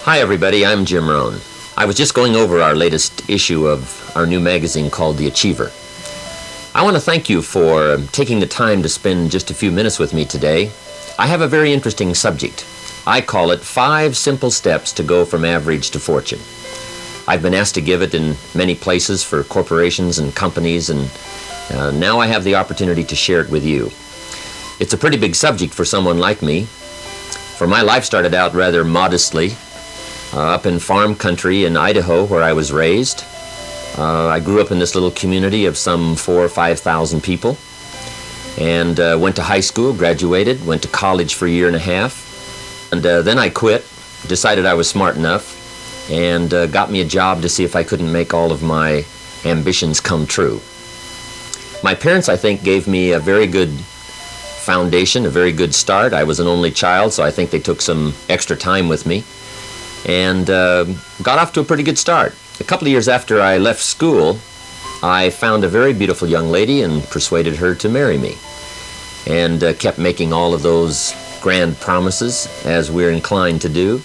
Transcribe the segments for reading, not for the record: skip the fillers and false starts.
Hi everybody, I'm Jim Rohn. I was just going over our latest issue of our new magazine called The Achiever. I want to thank you for taking the time to spend just a few minutes with me today. I have a very interesting subject. I call it 5 Simple Steps to Go from Average to Fortune. I've been asked to give it in many places for corporations and companies, and now I have the opportunity to share it with you. It's a pretty big subject for someone like me. For my life started out rather modestly, up in farm country in Idaho where I was raised. I grew up in this little community of some 4,000 or 5,000 people, and went to high school, graduated, went to college for a year and a half, and then I quit, decided I was smart enough, and got me a job to see if I couldn't make all of my ambitions come true. My parents, I think, gave me a very good foundation, a very good start. I was an only child, so I think they took some extra time with me, and got off to a pretty good start. A couple of years after I left school, I found a very beautiful young lady and persuaded her to marry me, and kept making all of those grand promises, as we're inclined to do,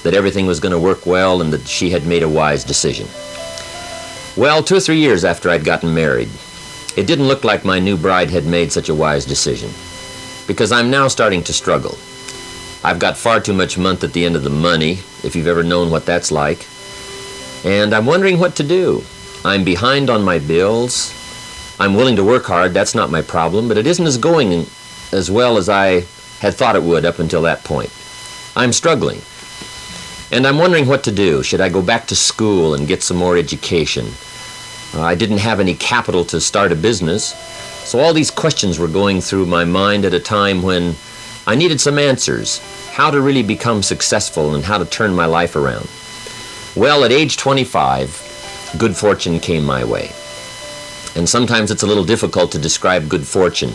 that everything was going to work well and that she had made a wise decision. Well, 2 or 3 years after I'd gotten married, it didn't look like my new bride had made such a wise decision, because I'm now starting to struggle. I've got far too much month at the end of the money, if you've ever known what that's like. And I'm wondering what to do. I'm behind on my bills. I'm willing to work hard, that's not my problem, but it isn't going as well as I had thought it would up until that point. I'm struggling. And I'm wondering what to do. Should I go back to school and get some more education? I didn't have any capital to start a business, so all these questions were going through my mind at a time when I needed some answers, how to really become successful and how to turn my life around. Well, at age 25, good fortune came my way. And sometimes it's a little difficult to describe good fortune.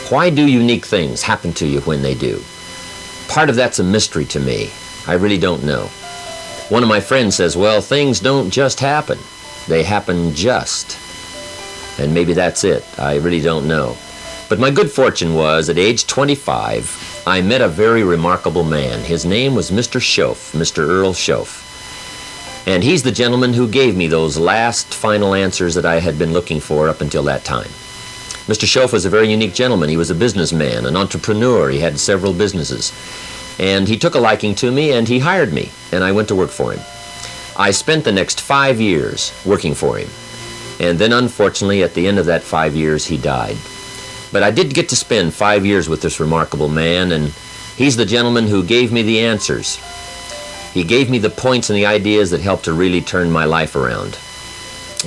Why do unique things happen to you when they do? Part of that's a mystery to me. I really don't know. One of my friends says, well, things don't just happen. They happen just. And maybe that's it. I really don't know. But my good fortune was, at age 25, I met a very remarkable man. His name was Mr. Schoaf, Mr. Earl Schoaf. And he's the gentleman who gave me those last final answers that I had been looking for up until that time. Mr. Schoaf was a very unique gentleman. He was a businessman, an entrepreneur. He had several businesses. And he took a liking to me, and he hired me, and I went to work for him. I spent the next 5 years working for him. And then, unfortunately, at the end of that 5 years, he died. But I did get to spend 5 years with this remarkable man, and he's the gentleman who gave me the answers. He gave me the points and the ideas that helped to really turn my life around.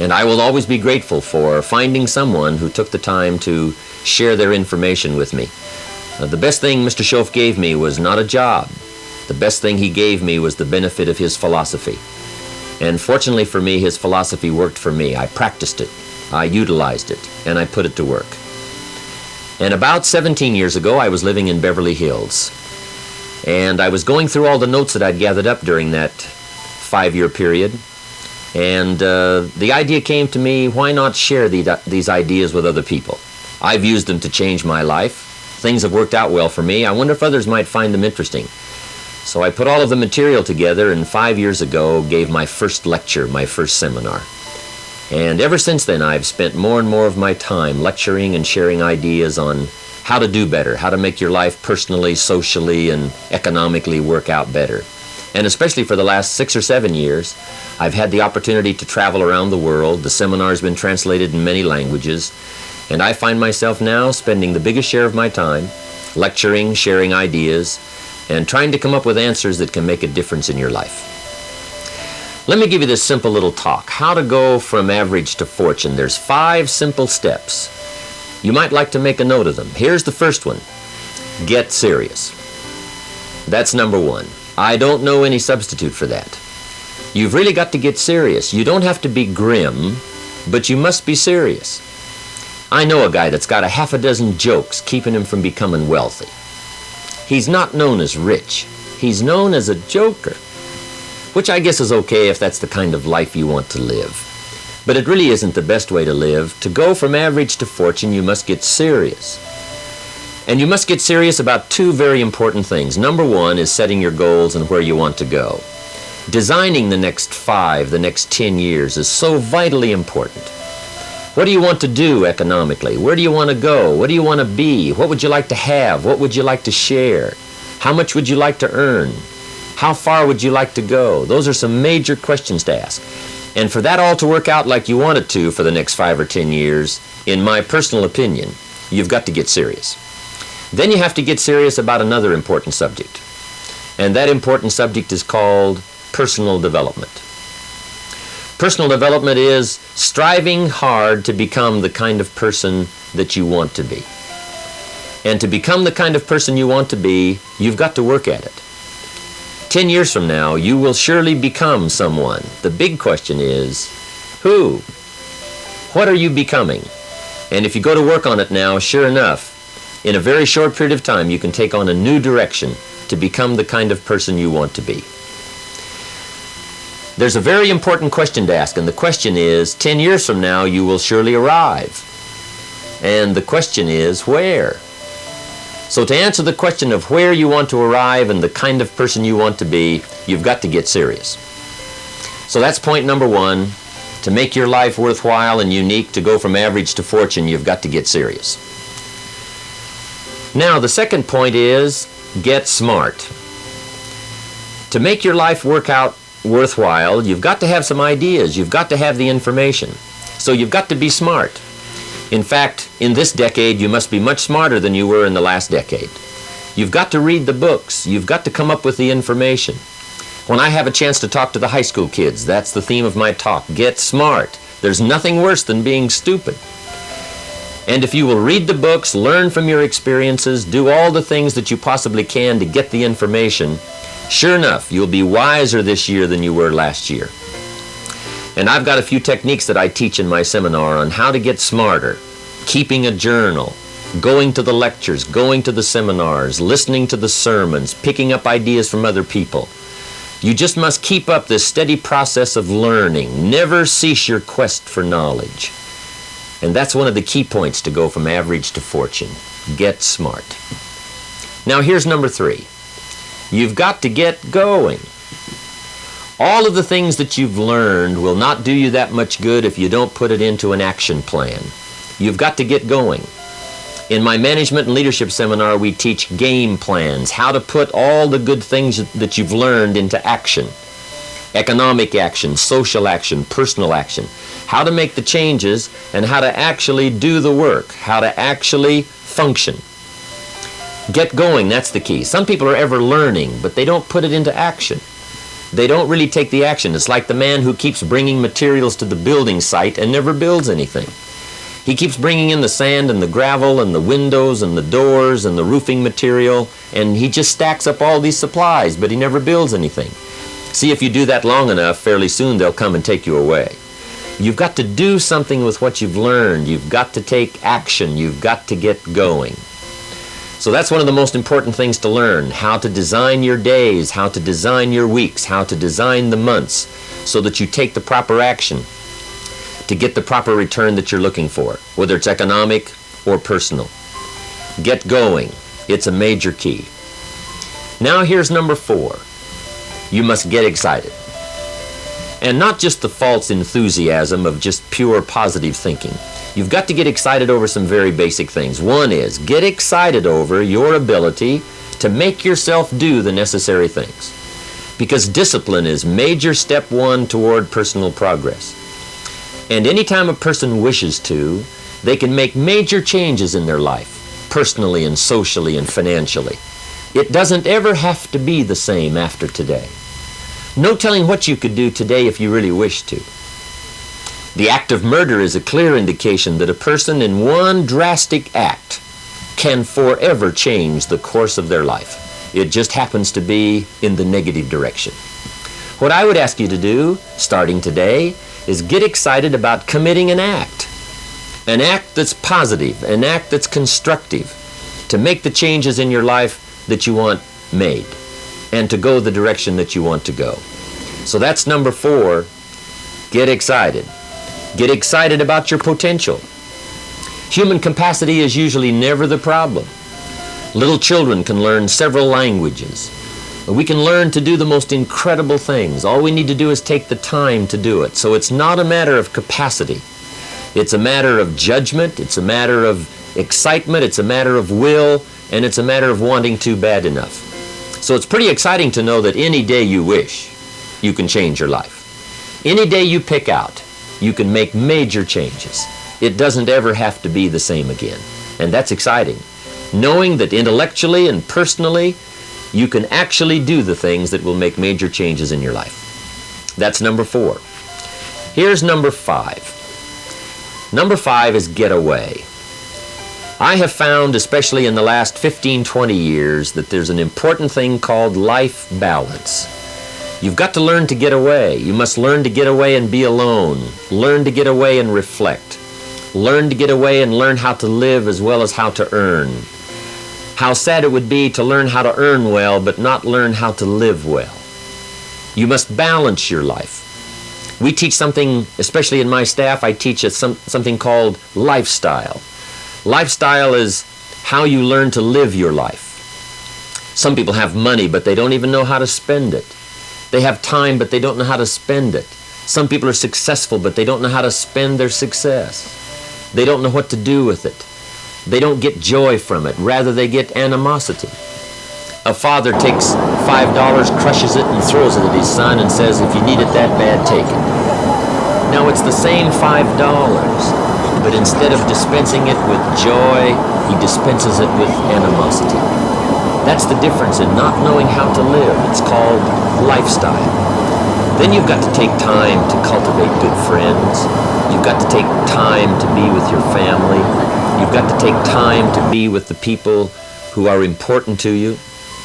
And I will always be grateful for finding someone who took the time to share their information with me. The best thing Mr. Schoaf gave me was not a job. The best thing he gave me was the benefit of his philosophy. And fortunately for me, his philosophy worked for me. I practiced it, I utilized it, and I put it to work. And about 17 years ago, I was living in Beverly Hills. And I was going through all the notes that I'd gathered up during that 5-year period. And the idea came to me, why not share these ideas with other people? I've used them to change my life. Things have worked out well for me. I wonder if others might find them interesting. So I put all of the material together, and 5 years ago gave my first lecture, my first seminar. And ever since then, I've spent more and more of my time lecturing and sharing ideas on how to do better, how to make your life personally, socially, and economically work out better. And especially for the last 6 or 7 years, I've had the opportunity to travel around the world. The seminar's been translated in many languages, and I find myself now spending the biggest share of my time lecturing, sharing ideas, and trying to come up with answers that can make a difference in your life. Let me give you this simple little talk, how to go from average to fortune. There's 5 simple steps. You might like to make a note of them. Here's the first one. Get serious. That's number 1. I don't know any substitute for that. You've really got to get serious. You don't have to be grim, but you must be serious. I know a guy that's got a half a dozen jokes keeping him from becoming wealthy. He's not known as rich. He's known as a joker, which I guess is okay if that's the kind of life you want to live. But it really isn't the best way to live. To go from average to fortune, you must get serious. And you must get serious about 2 very important things. Number 1 is setting your goals and where you want to go. Designing the next 5, the next 10 years is so vitally important. What do you want to do economically? Where do you want to go? What do you want to be? What would you like to have? What would you like to share? How much would you like to earn? How far would you like to go? Those are some major questions to ask. And for that all to work out like you want it to for the next 5 or 10 years, in my personal opinion, you've got to get serious. Then you have to get serious about another important subject. And that important subject is called personal development. Personal development is striving hard to become the kind of person that you want to be. And to become the kind of person you want to be, you've got to work at it. 10 years from now, you will surely become someone. The big question is, who? What are you becoming? And if you go to work on it now, sure enough, in a very short period of time, you can take on a new direction to become the kind of person you want to be. There's a very important question to ask, and the question is, 10 years from now, you will surely arrive. And the question is, where? So to answer the question of where you want to arrive and the kind of person you want to be, you've got to get serious. So that's point number 1. To make your life worthwhile and unique, to go from average to fortune, you've got to get serious. Now, the second point is, get smart. To make your life work out worthwhile, you've got to have some ideas. You've got to have the information. So you've got to be smart. In fact, in this decade, you must be much smarter than you were in the last decade. You've got to read the books. You've got to come up with the information. When I have a chance to talk to the high school kids, that's the theme of my talk. Get smart. There's nothing worse than being stupid. And if you will read the books, learn from your experiences, do all the things that you possibly can to get the information, sure enough, you'll be wiser this year than you were last year. And I've got a few techniques that I teach in my seminar on how to get smarter. Keeping a journal, going to the lectures, going to the seminars, listening to the sermons, picking up ideas from other people. You just must keep up this steady process of learning. Never cease your quest for knowledge. And that's one of the key points to go from average to fortune. Get smart. Now here's number 3. You've got to get going. All of the things that you've learned will not do you that much good if you don't put it into an action plan. You've got to get going. In my management and leadership seminar, we teach game plans, how to put all the good things that you've learned into action. Economic action, social action, personal action. How to make the changes and how to actually do the work, how to actually function. Get going, that's the key. Some people are ever learning, but they don't put it into action. They don't really take the action. It's like the man who keeps bringing materials to the building site and never builds anything. He keeps bringing in the sand and the gravel and the windows and the doors and the roofing material, and he just stacks up all these supplies, but he never builds anything. See, if you do that long enough, fairly soon they'll come and take you away. You've got to do something with what you've learned. You've got to take action. You've got to get going. So that's one of the most important things to learn, how to design your days, how to design your weeks, how to design the months so that you take the proper action to get the proper return that you're looking for, whether it's economic or personal. Get going. It's a major key. Now here's number 4. You must get excited. And not just the false enthusiasm of just pure positive thinking. You've got to get excited over some very basic things. One is, get excited over your ability to make yourself do the necessary things. Because discipline is major step 1 toward personal progress. And anytime a person wishes to, they can make major changes in their life, personally and socially and financially. It doesn't ever have to be the same after today. No telling what you could do today if you really wish to. The act of murder is a clear indication that a person in one drastic act can forever change the course of their life. It just happens to be in the negative direction. What I would ask you to do, starting today, is get excited about committing an act that's positive, an act that's constructive, to make the changes in your life that you want made, and to go the direction that you want to go. So that's number 4, get excited. Get excited about your potential. Human capacity is usually never the problem. Little children can learn several languages. We can learn to do the most incredible things. All we need to do is take the time to do it. So it's not a matter of capacity. It's a matter of judgment. It's a matter of excitement. It's a matter of will. And it's a matter of wanting to bad enough. So it's pretty exciting to know that any day you wish, you can change your life. Any day you pick out, you can make major changes. It doesn't ever have to be the same again. And that's exciting. Knowing that intellectually and personally, you can actually do the things that will make major changes in your life. That's number 4. Here's number 5. Number 5 is get away. I have found, especially in the last 15, 20 years, that there's an important thing called life balance. You've got to learn to get away. You must learn to get away and be alone. Learn to get away and reflect. Learn to get away and learn how to live as well as how to earn. How sad it would be to learn how to earn well, but not learn how to live well. You must balance your life. We teach something, especially in my staff, I teach something called lifestyle. Lifestyle is how you learn to live your life. Some people have money, but they don't even know how to spend it. They have time, but they don't know how to spend it. Some people are successful, but they don't know how to spend their success. They don't know what to do with it. They don't get joy from it. Rather, they get animosity. A father takes $5, crushes it, and throws it at his son and says, if you need it that bad, take it. Now, it's the same $5, but instead of dispensing it with joy, he dispenses it with animosity. That's the difference in not knowing how to live. It's called lifestyle. Then you've got to take time to cultivate good friends. You've got to take time to be with your family. You've got to take time to be with the people who are important to you,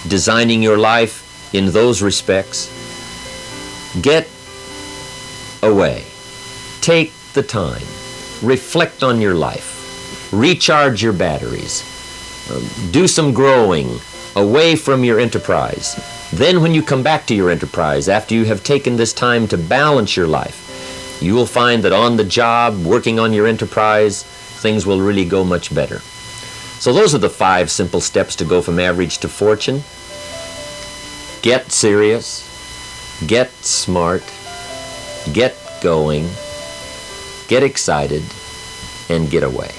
designing your life in those respects. Get away. Take the time. Reflect on your life. Recharge your batteries. Do some growing away from your enterprise. Then when you come back to your enterprise, after you have taken this time to balance your life, you will find that on the job, working on your enterprise, things will really go much better. So those are the 5 simple steps to go from average to fortune. Get serious, get smart, get going, get excited, and get away.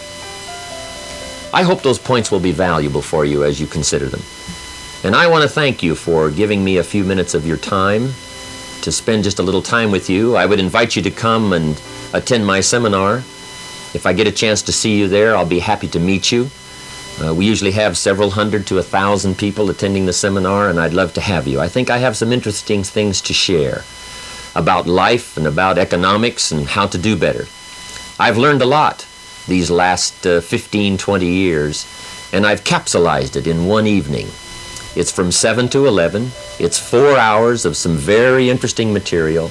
I hope those points will be valuable for you as you consider them. And I want to thank you for giving me a few minutes of your time to spend just a little time with you. I would invite you to come and attend my seminar. If I get a chance to see you there, I'll be happy to meet you. We usually have several hundred to 1,000 people attending the seminar, and I'd love to have you. I think I have some interesting things to share about life and about economics and how to do better. I've learned a lot these last 15, 20 years, and I've capsulized it in one evening. It's from 7 to 11. It's 4 hours of some very interesting material,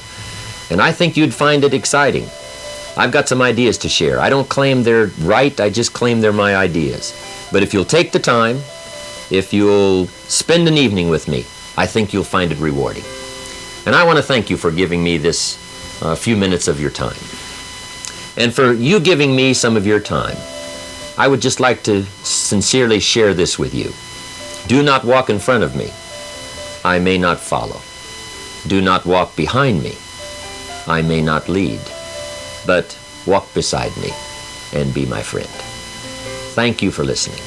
and I think you'd find it exciting. I've got some ideas to share. I don't claim they're right, I just claim they're my ideas. But if you'll take the time, if you'll spend an evening with me, I think you'll find it rewarding. And I want to thank you for giving me this few minutes of your time. And for you giving me some of your time, I would just like to sincerely share this with you. Do not walk in front of me. I may not follow. Do not walk behind me. I may not lead. But walk beside me and be my friend. Thank you for listening.